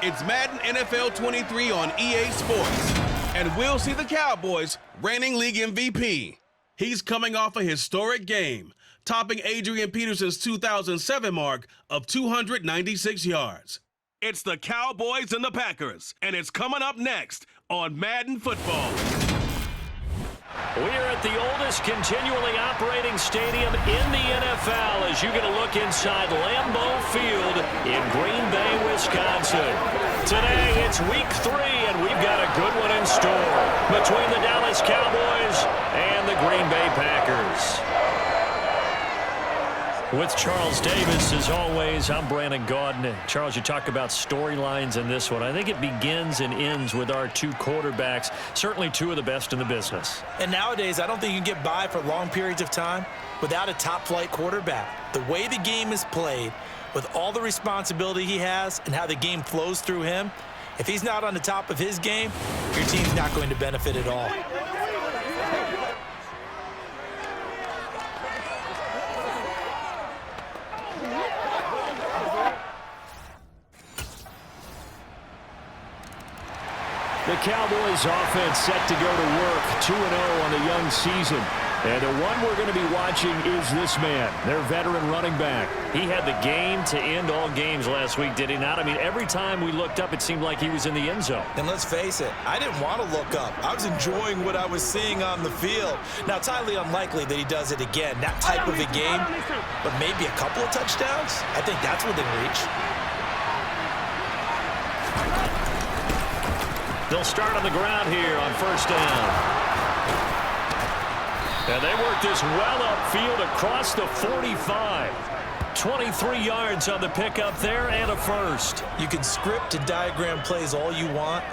It's Madden NFL 23 on EA Sports. And we'll see the Cowboys reigning league MVP. He's coming off a historic game, topping Adrian Peterson's 2007 mark of 296 yards. It's the Cowboys and the Packers, and it's coming up next on Madden Football. We are at the oldest continually operating stadium in the NFL as you get a look inside Lambeau Field in Green Bay, Wisconsin. Today, it's week 3, and we've got a good one in store between the Dallas Cowboys and the Green Bay Packers. With Charles Davis, as always, I'm Brandon Gaudin. Charles, you talk about storylines in this one. I think it begins and ends with our two quarterbacks, certainly two of the best in the business. And nowadays, I don't think you can get by for long periods of time without a top-flight quarterback. The way the game is played, with all the responsibility he has and how the game flows through him, if he's not on the top of his game, your team's not going to benefit at all. The Cowboys offense set to go to work 2-0 on the young season. And the one we're going to be watching is this man, their veteran running back. He had the game to end all games last week, did he not? I mean, every time we looked up, it seemed like he was in the end zone. And let's face it, I didn't want to look up. I was enjoying what I was seeing on the field. Now, it's highly unlikely that he does it again, that type of a game, but maybe a couple of touchdowns? I think that's within reach. They'll start on the ground here on first down. And they work this well upfield across the 45. 23 yards on the pickup there and a first. You can script and diagram plays all you want,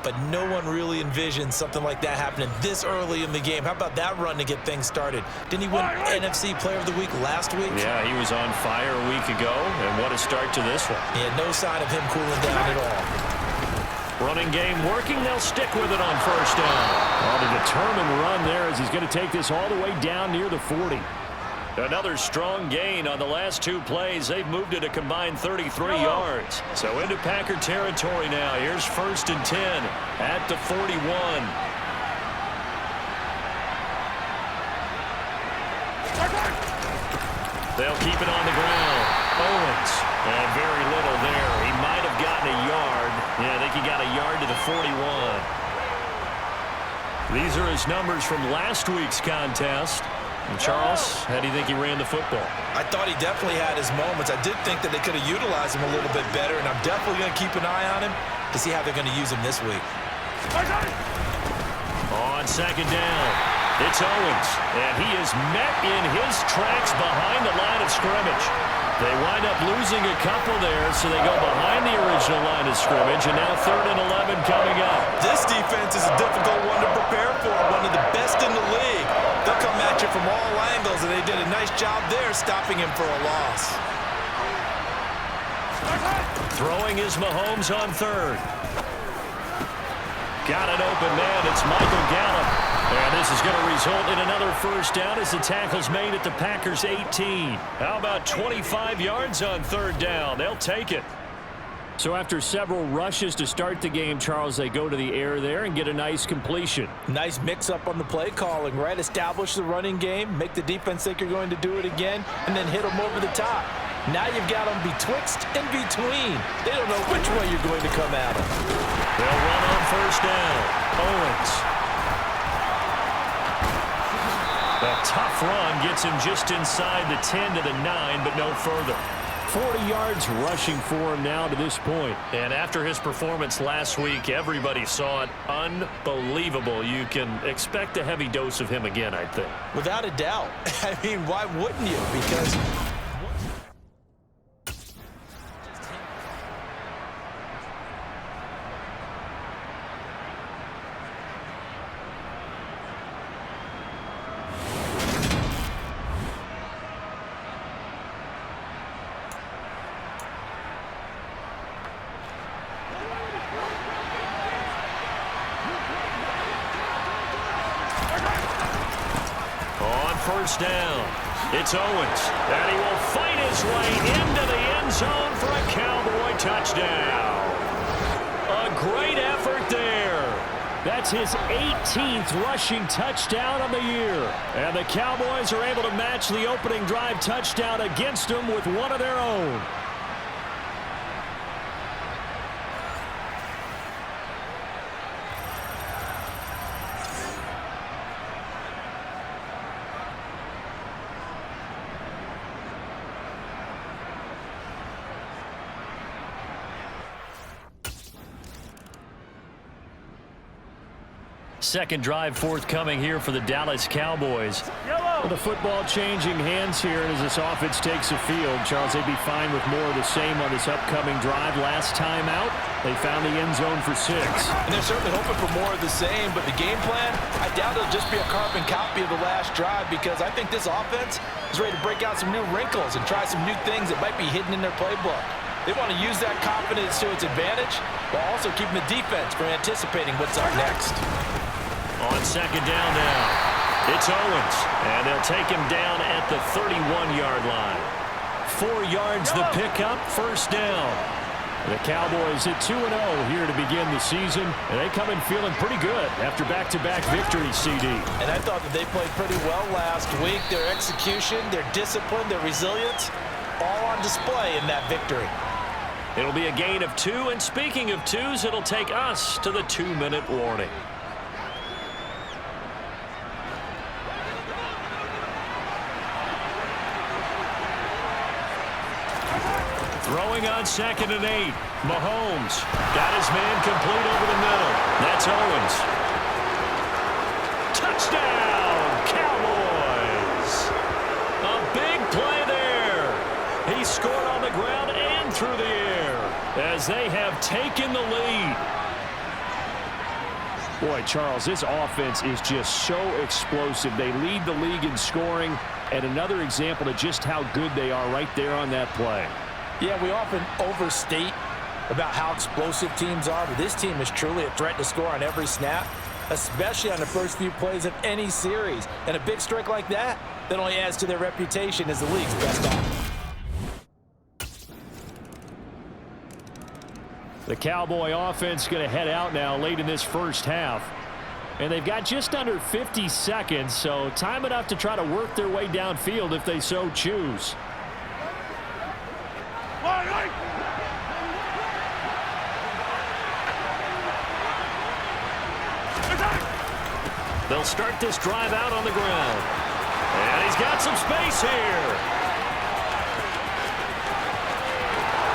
but no one really envisions something like that happening this early in the game. How about that run to get things started? Didn't he win NFC Player of the Week last week? Yeah, he was on fire a week ago, and what a start to this one. He had no sign of him cooling down at all. Running game working. They'll stick with it on first down. On a determined run there as he's going to take this all the way down near the 40. Another strong gain on the last two plays. They've moved it a combined 33 yards. So into Packer territory now. Here's first and 10 at the 41. They'll keep it on the ground. Owens. And very little there. He might have gotten a yard. Yeah, I think he got a yard to the 41. These are his numbers from last week's contest. And Charles, how do you think he ran the football? I thought he definitely had his moments. I did think that they could have utilized him a little bit better, and I'm definitely going to keep an eye on him to see how they're going to use him this week. On second down, it's Owens, and he is met in his tracks behind the line of scrimmage. They wind up losing a couple there, so they go behind the original line of scrimmage, and now 3rd and 11 coming up. This defense is a difficult one to prepare for, one of the best in the league. They'll come at you from all angles, and they did a nice job there stopping him for a loss. Throwing is Mahomes on 3rd. Got an open man. It's Michael Gallup. And this is going to result in another first down as the tackle's made at the Packers' 18. How about 25 yards on 3rd down? They'll take it. So after several rushes to start the game, Charles, they go to the air there and get a nice completion. Nice mix-up on the play calling, right? Establish the running game, make the defense think you're going to do it again, and then hit them over the top. Now you've got them betwixt and between. They don't know which way you're going to come at them. They'll run on first down. Owens. A tough run gets him just inside the 10 to the 9, but no further. 40 yards rushing for him now to this point. And after his performance last week, everybody saw it. Unbelievable. You can expect a heavy dose of him again, I think. Without a doubt. I mean, why wouldn't you? Because first down. It's Owens, and he will fight his way into the end zone for a Cowboy touchdown. A great effort there. That's his 18th rushing touchdown on the year. And the Cowboys are able to match the opening drive touchdown against them with one of their own. Second drive forthcoming here for the Dallas Cowboys. With the football changing hands here as this offense takes the field. Charles, they'd be fine with more of the same on this upcoming drive. Last time out, they found the end zone for 6. And they're certainly hoping for more of the same, but the game plan, I doubt it'll just be a carbon copy of the last drive, because I think this offense is ready to break out some new wrinkles and try some new things that might be hidden in their playbook. They want to use that confidence to its advantage while also keeping the defense from anticipating what's up next. On second down now, it's Owens, and they'll take him down at the 31-yard line. 4 yards the pickup, first down. The Cowboys at 2-0 here to begin the season, and they come in feeling pretty good after back-to-back victories, CD. And I thought that they played pretty well last week. Their execution, their discipline, their resilience, all on display in that victory. It'll be a gain of 2, and speaking of 2s, it'll take us to the 2-minute warning. Throwing on 2nd and 8. Mahomes got his man complete over the middle. That's Owens. Touchdown, Cowboys. A big play there. He scored on the ground and through the air as they have taken the lead. Boy, Charles, this offense is just so explosive. They lead the league in scoring, and another example of just how good they are right there on that play. Yeah, we often overstate about how explosive teams are, but this team is truly a threat to score on every snap, especially on the first few plays of any series. And a big strike like that only adds to their reputation as the league's best offense. The Cowboy offense going to head out now late in this first half. And they've got just under 50 seconds, so time enough to try to work their way downfield if they so choose. They'll start this drive out on the ground. And he's got some space here.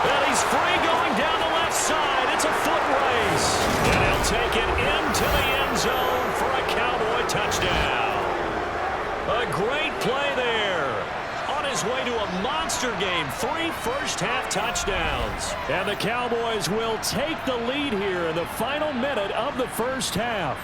And he's free going down the left side. It's a foot race. And he'll take it into the end zone for a Cowboy touchdown. A great play there. On his way to a monster game. 3 first-half touchdowns. And the Cowboys will take the lead here in the final minute of the first half.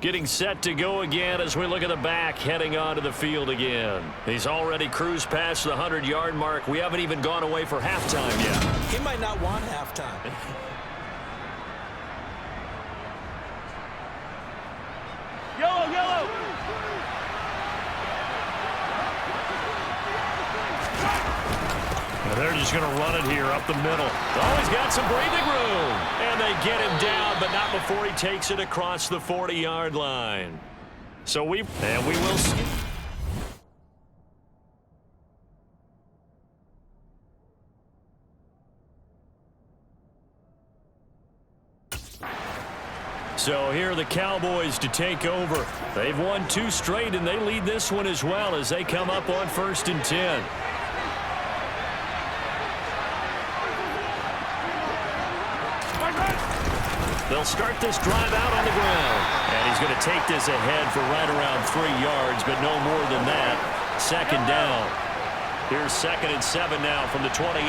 Getting set to go again as we look at the back, heading onto the field again. He's already cruised past the 100-yard mark. We haven't even gone away for halftime yet. He might not want halftime. Yellow, yellow! They're just going to run it here up the middle. Oh, he's got some breathing room. And they get him down, but not before he takes it across the 40-yard line. So we will skip. So here are the Cowboys to take over. They've won 2 straight, and they lead this one as well as they come up on 1st and 10. They'll start this drive out on the ground. And he's going to take this ahead for right around 3 yards, but no more than that. 2nd down. Here's 2nd and 7 now from the 28.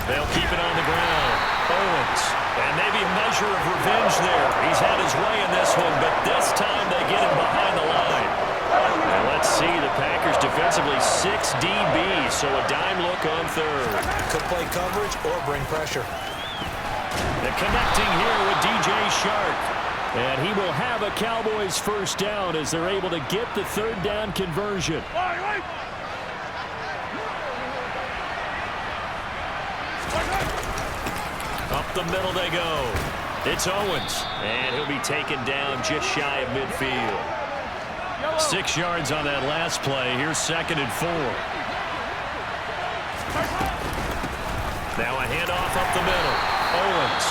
They'll keep it on the ground. Owens And maybe a measure of revenge there. He's had his way in this one, but this time they get him behind the line. And let's see, the Packers defensively 6 DBs, so a dime look on third. Could play coverage or bring pressure. They're connecting here with DJ Shark. And he will have a Cowboys first down as they're able to get the third down conversion. Up the middle they go. It's Owens, and he'll be taken down just shy of midfield. 6 yards on that last play. Here's 2nd and 4. Now a handoff up the middle. Owens.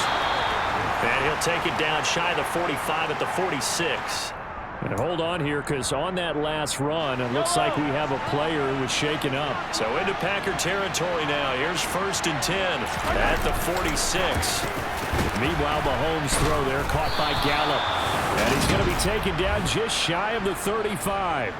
And he'll take it down shy of the 45 at the 46. And hold on here, because on that last run, it looks like we have a player who was shaken up. So into Packer territory now. Here's 1st and 10 at the 46. Meanwhile, Mahomes' throw there caught by Gallup. And he's going to be taken down just shy of the 35.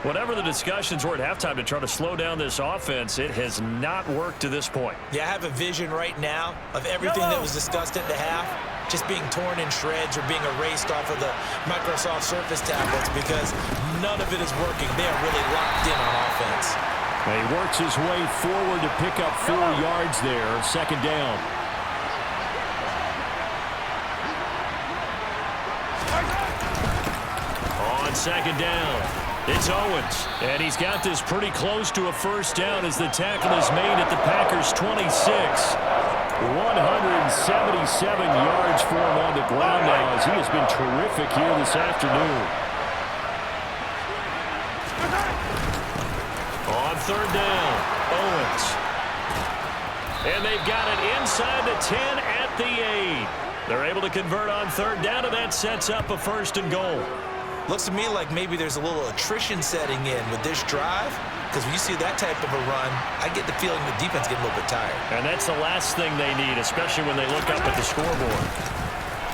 Whatever the discussions were at halftime to try to slow down this offense, it has not worked to this point. Yeah, I have a vision right now of everything that was discussed at the half just being torn in shreds or being erased off of the Microsoft Surface tablets because none of it is working. They are really locked in on offense. And he works his way forward to pick up 4 yards there. 2nd down. On 2nd down, it's Owens. And he's got this pretty close to a first down as the tackle is made at the Packers' 26. 177 yards for him on the ground now as he has been terrific here this afternoon. On 3rd down, Owens. And they've got it inside the 10 at the 8. They're able to convert on 3rd down, and that sets up a 1st and goal. Looks to me like maybe there's a little attrition setting in with this drive, because when you see that type of a run, I get the feeling the defense getting a little bit tired. And that's the last thing they need, especially when they look up at the scoreboard.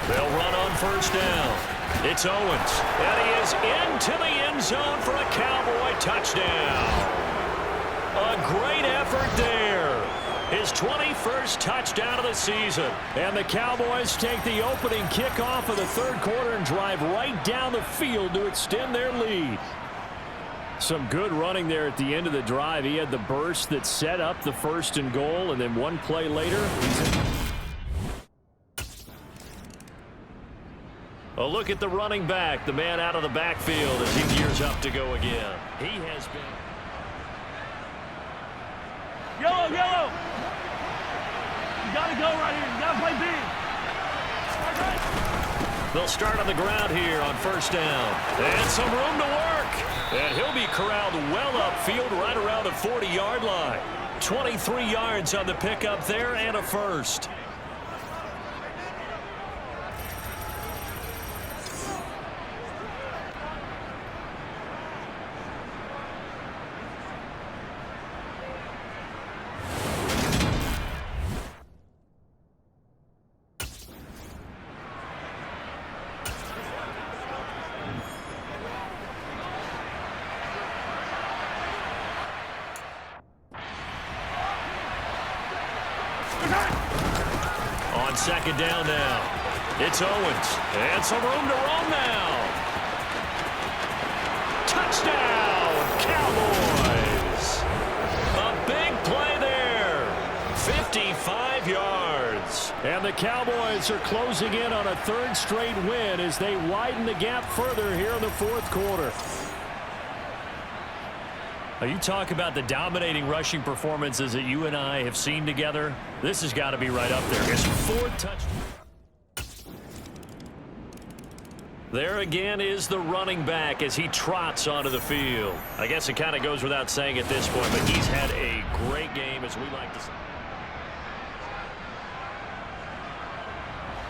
They'll run on 1st down. It's Owens, and he is into the end zone for a Cowboy touchdown. A great effort there. His 21st touchdown of the season. And the Cowboys take the opening kickoff of the 3rd quarter and drive right down the field to extend their lead. Some good running there at the end of the drive. He had the burst that set up the 1st and goal, and then one play later, a look at the running back, the man out of the backfield as he gears up to go again. He has been... Yellow, yellow. You got to go right here. You got to play big. They'll start on the ground here on 1st down. And some room to work. And he'll be corralled well upfield right around the 40-yard line. 23 yards on the pickup there and a 1st. On 2nd down now, it's Owens, and some room to roam now. Touchdown, Cowboys! A big play there, 55 yards. And the Cowboys are closing in on a 3rd straight win as they widen the gap further here in the 4th quarter. Now, you talk about the dominating rushing performances that you and I have seen together. This has got to be right up there. His 4th touchdown. There again is the running back as he trots onto the field. I guess it kind of goes without saying at this point, but he's had a great game, as we like to say.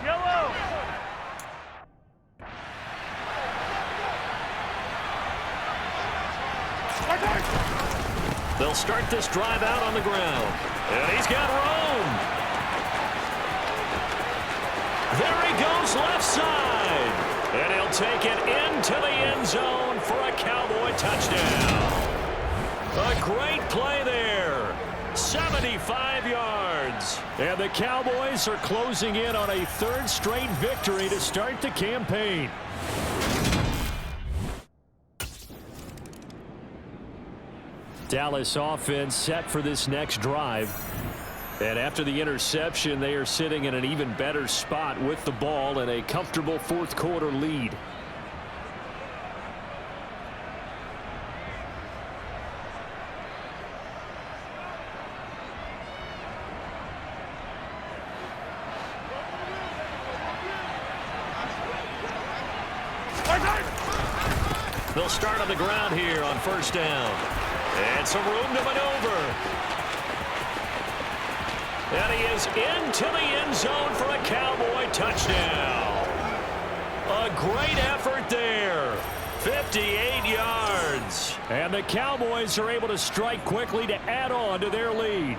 Yellow. They'll start this drive out on the ground. And he's got room. There he goes left side. And he'll take it into the end zone for a Cowboy touchdown. A great play there. 75 yards. yards. And the Cowboys are closing in on a third straight victory to start the campaign. Dallas offense set for this next drive. And after the interception, they are sitting in an even better spot with the ball and a comfortable fourth quarter lead. They'll start on the ground here on first down. And some room to maneuver. And he is into the end zone for a Cowboy touchdown. A great effort there. 58 yards. And the Cowboys are able to strike quickly to add on to their lead.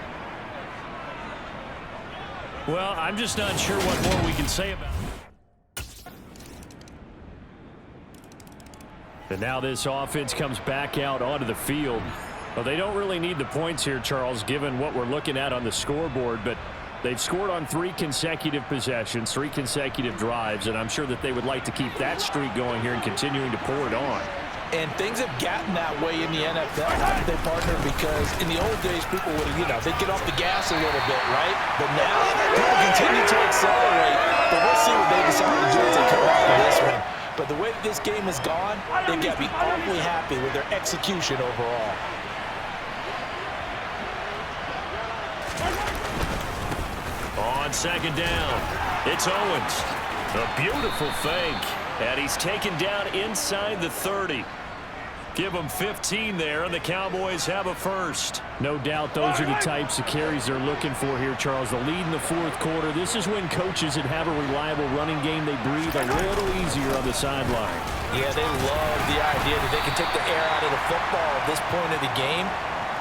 Well, I'm just not sure what more we can say about it. And now this offense comes back out onto the field. Well, they don't really need the points here, Charles, given what we're looking at on the scoreboard, but they've scored on 3 consecutive possessions, 3 consecutive drives, and I'm sure that they would like to keep that streak going here and continuing to pour it on. And things have gotten that way in the NFL, haven't they, partner? Because in the old days, people would, they'd get off the gas a little bit, right? But now, people continue to accelerate. But we'll see what they decide to do as they come out of this one. But the way that this game has gone, they've got to be awfully happy with their execution overall. On second down, it's Owens. A beautiful fake. And he's taken down inside the 30. Give him 15 there, and the Cowboys have a first. No doubt those are the types of carries they're looking for here, Charles. The lead in the fourth quarter. This is when coaches that have a reliable running game, they breathe a little easier on the sideline. Yeah, they love the idea that they can take the air out of the football at this point of the game.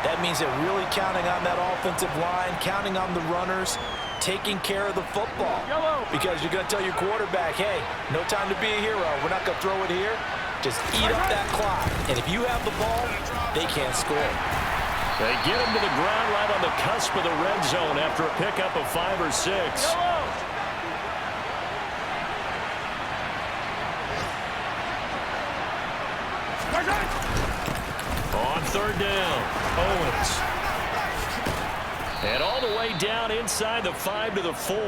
That means they're really counting on that offensive line, counting on the runners, taking care of the football. Because you're going to tell your quarterback, hey, no time to be a hero. We're not going to throw it here. Just eat up that clock. And if you have the ball, they can't score. They get him to the ground right on the cusp of the red zone after a pickup of 5 or 6. On third down, Owens. And all the way down inside the 5 to the 4.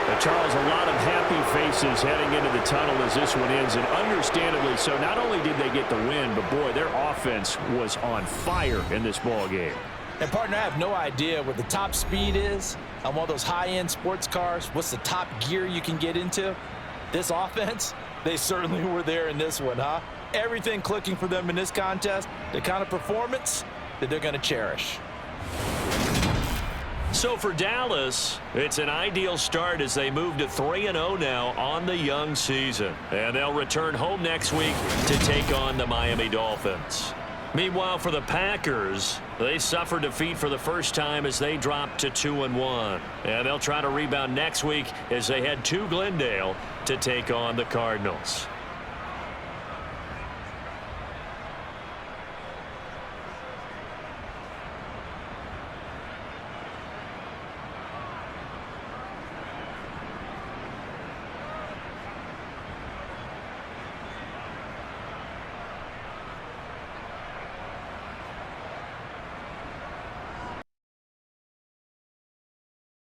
And Charles, a lot of happy faces heading into the tunnel as this one ends, and understandably so. Not only did they get the win, but boy, their offense was on fire in this ball game. And partner, I have no idea what the top speed is on one of those high-end sports cars. What's the top gear you can get into? This offense, they certainly were there in this one, huh? Everything clicking for them in this contest, the kind of performance that they're going to cherish. So for Dallas, it's an ideal start as they move to 3-0 now on the young season. And they'll return home next week to take on the Miami Dolphins. Meanwhile, for the Packers, they suffered defeat for the first time as they dropped to 2-1. And they'll try to rebound next week as they head to Glendale to take on the Cardinals.